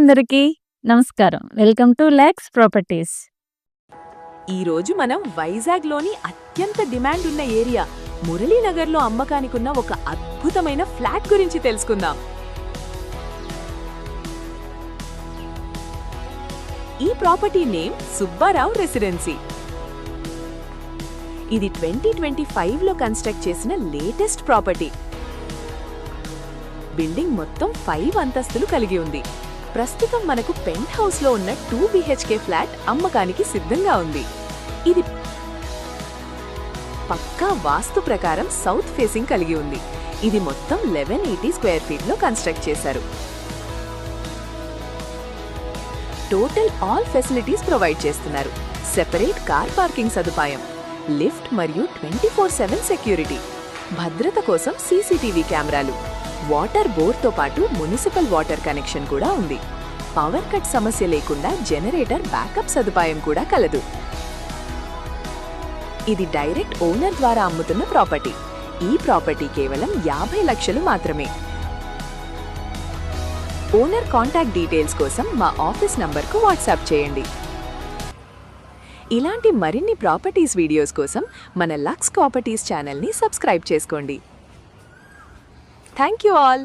అందరికీ నమస్కారం. Welcome to lakhs properties. ఈరోజు మనం వైజాగ్లోని అత్యంత డిమాండ్ ఉన్న ఏరియా మురళీనగర్లో అమ్మకానికున్న ఒక అద్భుతమైన ఫ్లాట్ గురించి తెలుసుకుందాం. ఈ ప్రాపర్టీ నేమ్ సుబ్బారావు రెసిడెన్సీ. ఇది 2025లో కన్స్ట్రక్ట్ చేసిన లేటెస్ట్ ప్రాపర్టీ. బిల్డింగ్ మొత్తం 5 అంతస్తులు కలిగి ఉంది. ప్రస్తుతం మనకు పెంట్ హౌస్ లో ఉన్న 2 BHK ఫ్లాట్ అమ్మకానికి సిద్ధంగా ఉంది. ఇది పక్కా వాస్తు ప్రకారం సౌత్ ఫేసింగ్ కలిగి ఉంది. ఇది మొత్తం 1180 స్క్వేర్ ఫీట్ లో కన్స్ట్రక్ట్ చేశారు. టోటల్ ఆల్ ఫెసిలిటీస్ ప్రొవైడ్ చేస్తున్నారు. సెపరేట్ కార్ పార్కింగ్ సదుపాయం, లిఫ్ట్ మరియు 24/7 సెక్యూరిటీ, భద్రత కోసం CCTV కెమెరాలు, వాటర్ బోర్తో పాటు మున్సిపల్ వాటర్ కనెక్షన్ కూడా ఉంది. పవర్ కట్ సమస్య లేకుండా జనరేటర్ బ్యాకప్ సదుపాయం కూడా కలదు. ఇది డైరెక్ట్ ఓనర్ ద్వారా అమ్ముతున్న ప్రాపర్టీ. ఈ ప్రాపర్టీ కేవలం 50 లక్షలు మాత్రమే. ఓనర్ కాంటాక్ట్ డీటెయిల్స్ కోసం మా ఆఫీస్ నంబర్కు వాట్సాప్ చేయండి. ఇలాంటి మరిన్ని ప్రాపర్టీస్ వీడియోస్ కోసం మన లక్స్ ప్రాపర్టీస్ ఛానల్ని సబ్స్క్రైబ్ చేసుకోండి. Thank you all.